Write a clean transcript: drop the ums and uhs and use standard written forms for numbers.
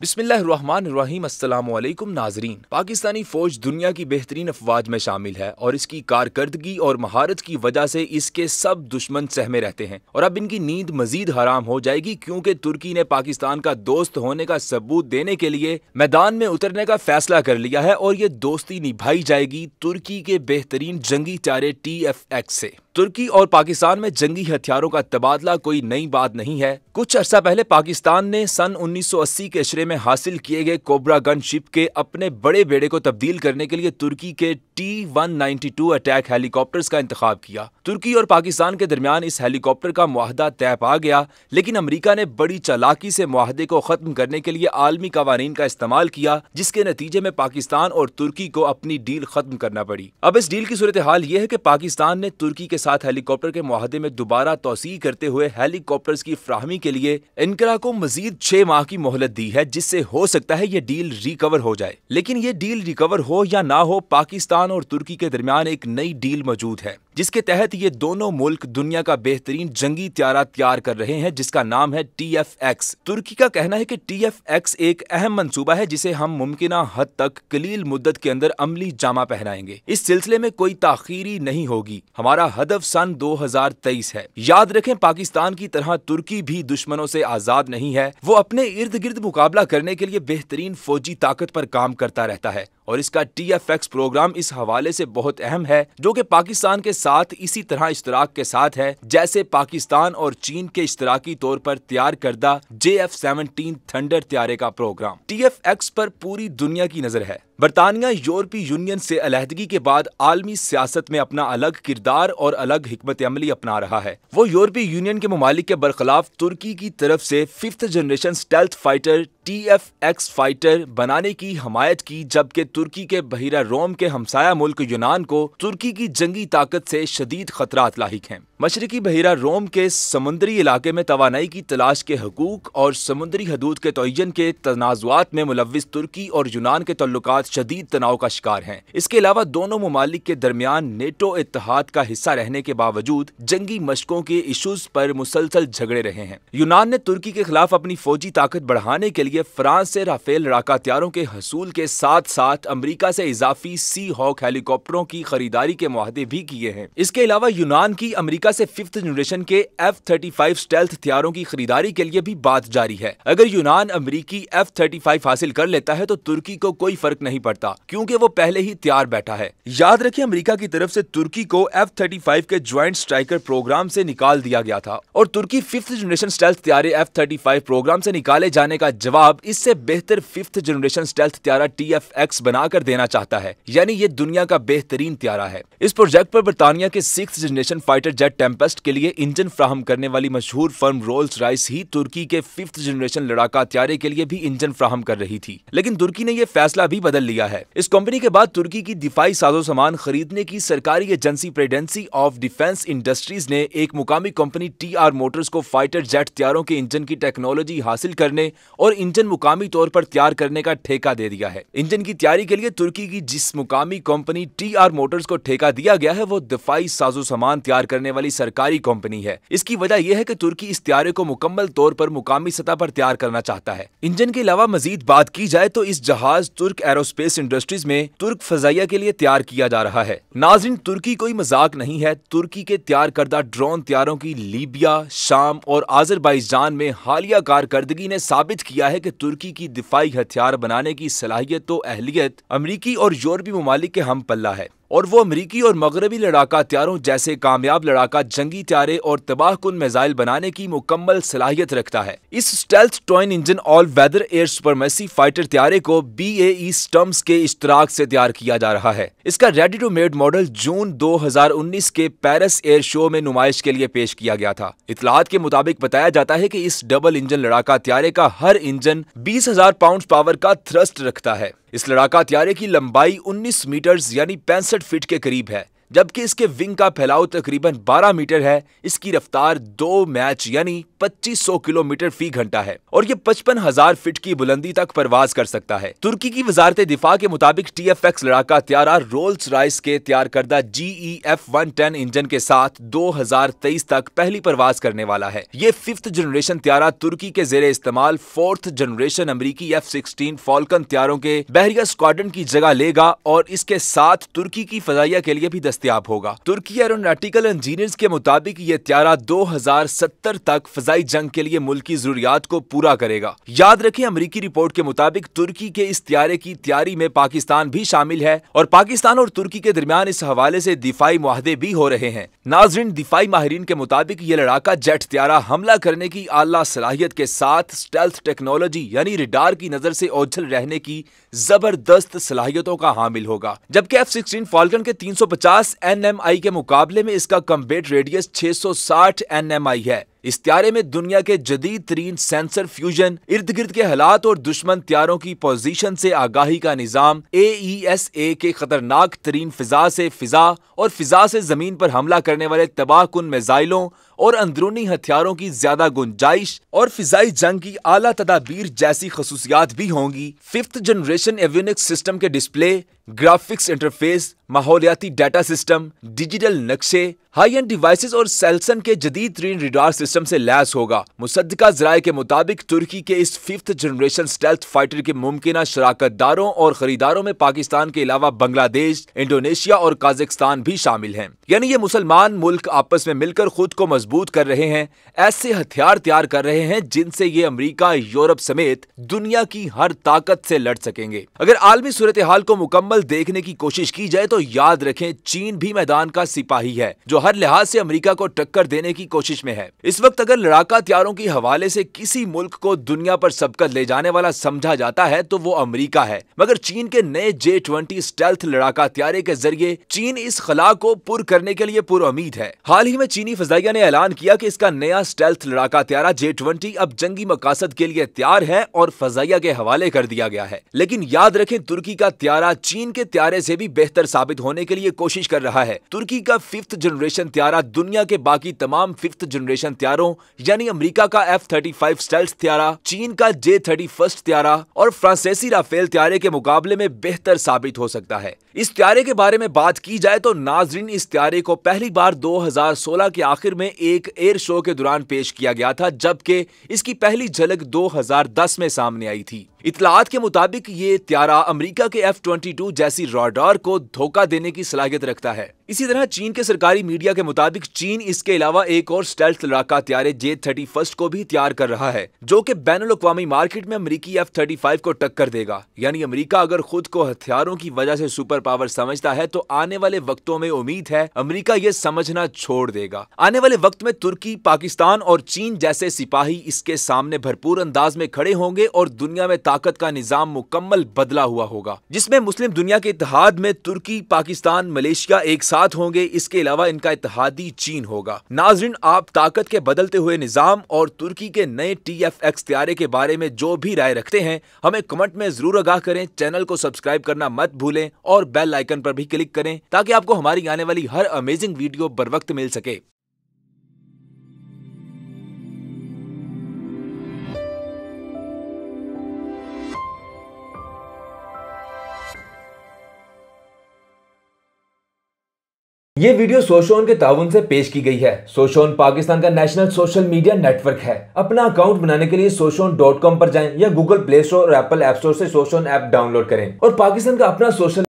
बिस्मिल्लाहिर्रहमानिर्रहीम। अस्सलामुअलैकुम नाजरीन। पाकिस्तानी फौज दुनिया की बेहतरीन अफवाज में शामिल है और इसकी कारकर्दगी और महारत की वजह से इसके सब दुश्मन सहमे रहते हैं और अब इनकी नींद मजीद हराम हो जाएगी क्योंकि तुर्की ने पाकिस्तान का दोस्त होने का सबूत देने के लिए मैदान में उतरने का फैसला कर लिया है और ये दोस्ती निभाई जाएगी तुर्की के बेहतरीन जंगी त्यारे TFX से। तुर्की और पाकिस्तान में जंगी हथियारों का तबादला कोई नई बात नहीं है। कुछ अर्सा पहले पाकिस्तान ने सन 1980 के इशरे में हासिल किए गए कोबरा गन शिप के अपने बड़े बेड़े को तब्दील करने के लिए तुर्की के T-192 अटैक हेलीकॉप्टर्स का इंतखाब किया। तुर्की और पाकिस्तान के दरमियान इस हेलीकॉप्टर का मुआहदा तय पा गया, लेकिन अमेरिका ने बड़ी चालाकी से मुआहदे को खत्म करने के लिए आलमी कवानीन का इस्तेमाल किया, जिसके नतीजे में पाकिस्तान और तुर्की को अपनी डील खत्म करना पड़ी। अब इस डील की सूरत हाल यह है कि पाकिस्तान ने तुर्की के साथ हेलीकॉप्टर के मुआहदे में दोबारा तौसीह करते हुए हेलीकॉप्टर्स की फ्राहमी के लिए एनकरा को मजीद 6 माह की मोहलत दी है, जिससे हो सकता है ये डील रिकवर हो जाए। लेकिन ये डील रिकवर हो या ना हो, पाकिस्तान और तुर्की के दरमियान एक नई डील मौजूद है, जिसके तहत ये दोनों मुल्क दुनिया का बेहतरीन जंगी त्यारा तैयार कर रहे हैं, जिसका नाम है TFX। तुर्की का कहना है कि TFX एक अहम मंसूबा है जिसे हम मुमकिना हद तक कलील मुद्दत के अंदर अमली जामा पहनाएंगे। इस सिलसिले में कोई ताखीरी नहीं होगी। हमारा हदफ सन 2023 है। याद रखें, पाकिस्तान की तरह तुर्की भी दुश्मनों से आजाद नहीं है। वो अपने इर्द गिर्द मुकाबला करने के लिए बेहतरीन फौजी ताकत पर काम करता रहता है और इसका TFX प्रोग्राम इस हवाले से बहुत अहम है, जो कि पाकिस्तान के साथ इसी तरह इश्तराक के साथ है जैसे पाकिस्तान और चीन के इश्तराकी तौर पर तैयार करदा JF-17 थंडर त्यारे का प्रोग्राम। TFX पर पूरी दुनिया की नजर है। बरतानिया यूरोपीय यूनियन से अलहदगी के बाद आलमी सियासत में अपना अलग किरदार और अलग हिकमत अमली अपना रहा है। वो यूरोपीय यूनियन के ममालिक के बरखिलाफ तुर्की की तरफ से 5th generation stealth fighter TFX fighter बनाने की हमायत की, जबकि तुर्की के बहिरा रोम के हमसाया मुल्क यूनान को तुर्की की जंगी ताकत से शदीद खतरात लाहिक हैं। मशरकी बहिरा रोम के समुद्री इलाके में तवानाई की तलाश के हकूक और समुद्री हदूद के तयन के तनाजुआत में मुलव्विस तुर्की और यूनान के तल्लुकात शदीद तनाव का शिकार हैं। इसके अलावा दोनों ममालिक के दरमियान नेटो इत्तेहाद का हिस्सा रहने के बावजूद जंगी मशकों के इशूज पर मुसलसल झगड़े रहे हैं। यूनान ने तुर्की के खिलाफ अपनी फौजी ताकत बढ़ाने के लिए फ्रांस से राफेल लड़ाका हथियारों के हसूल के साथ साथ अमेरिका से इजाफी सी हॉक हेलीकॉप्टरों की खरीदारी के मुआहदे भी किए हैं। इसके अलावा यूनान की अमेरिका से 5th जनरेशन के F-35 स्टेल्थ हथियारों की खरीदारी के लिए भी बात जारी है। अगर यूनान अमेरिकी F-35 हासिल कर लेता है तो तुर्की को कोई फर्क नहीं पड़ता, क्योंकि वो पहले ही तैयार बैठा है। याद रखिए, अमेरिका की तरफ से तुर्की को F-35 के ज्वाइंट स्ट्राइकर प्रोग्राम से निकाल दिया गया था और तुर्की 5th जनरेशन स्टेल्थ हथियारे F-35 प्रोग्राम से निकाले जाने का जवाब इससे बेहतर 5th जनरेशन स्टेल्थ हथियारा TFX बनाकर देना चाहता है। यानी ये दुनिया का बेहतरीन त्यारा है। इस प्रोजेक्ट पर बरतानिया के 6th generation fighter jet Tempest के लिए इंजन फ्राहम करने वाली मशहूर फर्म रोल्स रॉयस ही तुर्की के 5th जनरेशन लड़ाका हथियारे के लिए भी इंजन फ्राहम कर रही थी, लेकिन तुर्की ने यह फैसला भी बदल लिया है। इस कंपनी के बाद तुर्की की दिफाई साजो सामान खरीदने की सरकारी agency presidency of defence industries ने एक मुकामी कंपनी TR मोटर्स को फाइटर जेट हथियारों के इंजन की टेक्नोलॉजी हासिल करने और इंजन मुकामी तौर पर तैयार करने का ठेका दे दिया है। इंजन की तैयारी के लिए तुर्की की जिस मुकामी कंपनी TR मोटर्स को ठेका दिया गया है वो दिफाई साजो सामान तैयार करने वाली सरकारी कंपनी है। इसकी वजह यह है कि तुर्की इस त्यारे को मुकम्मल तौर पर मुकामी सतह पर तैयार करना चाहता है। इंजन के अलावा मजीद बात की जाए तो इस जहाज तुर्क एरोस्पेस इंडस्ट्रीज में तुर्क फजाइया के लिए तैयार किया जा रहा है। नाज़रीन, तुर्की कोई मजाक नहीं है। तुर्की के तैयार करदा ड्रोन तैयारों की लीबिया, शाम और आज़रबाईजान में हालिया कारकर्दगी ने साबित किया है कि तुर्की की दिफाई हथियार बनाने की सलाहियत तो अहलियत अमरीकी और यूरोपीय ममालिक के हम पल्ला है और वो अमरीकी और मगरबी लड़ाका हथियारों जैसे कामयाब लड़ाका जंगी त्यारे और तबाहकुन मिसाइल बनाने की मुकम्मल सलाहियत रखता है। इस stealth twin engine all weather air supremacy fighter त्यारे को BAE स्टम्स के इश्तराक से तैयार किया जा रहा है। इसका रेडी टू मेड मॉडल जून 2019 के पेरिस एयर शो में नुमाइश के लिए पेश किया गया था। इतलात के मुताबिक बताया जाता है कि इस डबल इंजन लड़ाका हथियारे का हर इंजन 20,000 पाउंड पावर का थ्रस्ट रखता है। इस लड़ाका हथियारे की लंबाई 19 मीटर यानी 65 फीट के करीब है, जबकि इसके विंग का फैलाव तकरीबन 12 मीटर है। इसकी रफ्तार 2 मैच यानी 2500 किलोमीटर फी घंटा है और ये 55,000 फीट की बुलंदी तक परवाज कर सकता है। तुर्की की वजारत दिफा के मुताबिक TFX लड़ाका त्यारा रोल्स रॉयस के तैयार करदा GE-F110 इंजन के साथ 2023 तक पहली परवाज करने वाला है। ये 5th जनरेशन त्यारा तुर्की के जेरे इस्तेमाल 4th जनरेशन अमरीकी F-16 फॉल्कन त्यारों के बहरिया स्क्वाड्रन की जगह लेगा और इसके साथ तुर्की की फजाइया के लिए भी दस्तयाब होगा। तुर्की एरोनॉटिकल इंजीनियर्स के मुताबिक ये त्यारा 2070 तक फजाई जंग के लिए मुल्क की जरूरियात को पूरा करेगा। याद रखें, अमरीकी रिपोर्ट के मुताबिक तुर्की के इस त्यारे की तैयारी में पाकिस्तान भी शामिल है और पाकिस्तान और तुर्की के दरमियान इस हवाले से दिफाई मुआहदे भी हो रहे हैं। नाज़रीन, दिफाई माहिरीन के मुताबिक ये लड़ाका जेट त्यारा हमला करने की आला सलाहियत के साथ स्टेल्थ टेक्नोलॉजी यानी रडार की नजर से ओझल रहने की जबरदस्त सलाहियतों का हामिल होगा, जबकि F-16 फॉल्कन के 350 NMI के मुकाबले में इसका कम्बेट रेडियस 660 NMI है। इस त्यारे में दुनिया के जदीद तरीन सेंसर फ्यूजन, इर्द गिर्द के हालात और दुश्मन त्यारों की पोजीशन से आगाही का निजाम, AESA के खतरनाक तरीन फिजा से फिजा और फिजा से जमीन पर हमला करने वाले तबाहकुन मिसाइलों और अंदरूनी हथियारों की ज्यादा गुंजाइश और फिजाई जंग की आला तदाबीर जैसी खसूसियात भी होंगी। 5th जनरेशन एवियोनिक्स सिस्टम के डिस्प्ले, ग्राफिक्स इंटरफेस, माहौलियाती डाटा सिस्टम, डिजिटल नक्शे, हाई एंड डिवाइसेस और सेल्सन के जदीद तरीन रडार सिस्टम से लैस होगा। मुसद्दिका ज़राए के मुताबिक तुर्की के इस 5th जनरेशन स्टेल्थ फाइटर के मुमकिना शराकतदारों और खरीदारों में पाकिस्तान के अलावा बांग्लादेश, इंडोनेशिया और काजाकिस्तान भी शामिल हैं। यानी ये मुसलमान मुल्क आपस में मिलकर खुद को मजबूत कर रहे हैं, ऐसे हथियार तैयार कर रहे हैं जिनसे ये अमरीका, यूरोप समेत दुनिया की हर ताकत से लड़ सकेंगे। अगर आलमी सूरत हाल को मुकम्मल देखने की कोशिश की जाए तो याद रखें, चीन भी मैदान का सिपाही है जो हर लिहाज से अमेरिका को टक्कर देने की कोशिश में है। इस वक्त अगर लड़ाका त्यारों के हवाले से किसी मुल्क को दुनिया पर सबकत ले जाने वाला समझा जाता है तो वो अमेरिका है, मगर चीन के नए J-20 स्टेल्थ लड़ाका त्यारे के जरिए चीन इस खला को पुर करने के लिए पुरुमीद है। हाल ही में चीनी फजाइया ने ऐलान किया कि इसका नया स्टेल्थ लड़ाका त्यारा J-20 अब जंगी मकासद के लिए तैयार है और फजाइया के हवाले कर दिया गया है। लेकिन याद रखें, तुर्की का त्यारा चीन के त्यारे से भी बेहतर साबित होने के लिए कोशिश कर रहा है। तुर्की का 5th जनरेशन त्यारा दुनिया के बाकी तमाम 5th जनरेशन त्यारों यानी अमेरिका का F-35 स्टेल्थ त्यारा, चीन का J-31 त्यारा और फ्रांसीसी राफेल त्यारे के मुकाबले में बेहतर साबित हो सकता है। इस त्यारे के बारे में बात की जाए तो नाजरीन, इस त्यारे को पहली बार 2016 के आखिर में एक एयर शो के दौरान पेश किया गया था, जबकि इसकी पहली झलक 2010 में सामने आई थी। इतलात के मुताबिक ये त्यारा अमेरिका के F-22 जैसी रडार को धोखा देने की सलाहियत रखता है। इसी तरह चीन के सरकारी मीडिया के मुताबिक चीन इसके अलावा एक और स्टेल्थ लड़ाका त्यारे J-31 को भी तैयार कर रहा है, जो कि बैनुल-अक़वामी मार्केट में अमेरिकी F-35 को टक्कर देगा। यानी अमेरिका अगर खुद को हथियारों की वजह से सुपर पावर समझता है तो आने वाले वक्तों में उम्मीद है अमेरिका ये समझना छोड़ देगा। आने वाले वक्त में तुर्की, पाकिस्तान और चीन जैसे सिपाही इसके सामने भरपूर अंदाज में खड़े होंगे और दुनिया में ताकत का निजाम मुकम्मल बदला हुआ होगा, जिसमें मुस्लिम दुनिया के इत्तेहाद में तुर्की, पाकिस्तान, मलेशिया एक साथ होंगे। इसके अलावा इनका इत्तेहादी चीन होगा। नाजरीन, आप ताकत के बदलते हुए निजाम और तुर्की के नए TFX त्यारे के बारे में जो भी राय रखते हैं हमें कमेंट में जरूर आगाह करें। चैनल को सब्सक्राइब करना मत भूलें और बेल आइकन पर भी क्लिक करें ताकि आपको हमारी आने वाली हर अमेजिंग वीडियो बर वक्त मिल सके। ये वीडियो सोशोन के ताउन से पेश की गई है। सोशोन पाकिस्तान का नेशनल सोशल मीडिया नेटवर्क है। अपना अकाउंट बनाने के लिए soshon.com पर जाएं या गूगल प्ले स्टोर और एप्पल ऐप स्टोर से सोशोन ऐप डाउनलोड करें और पाकिस्तान का अपना सोशल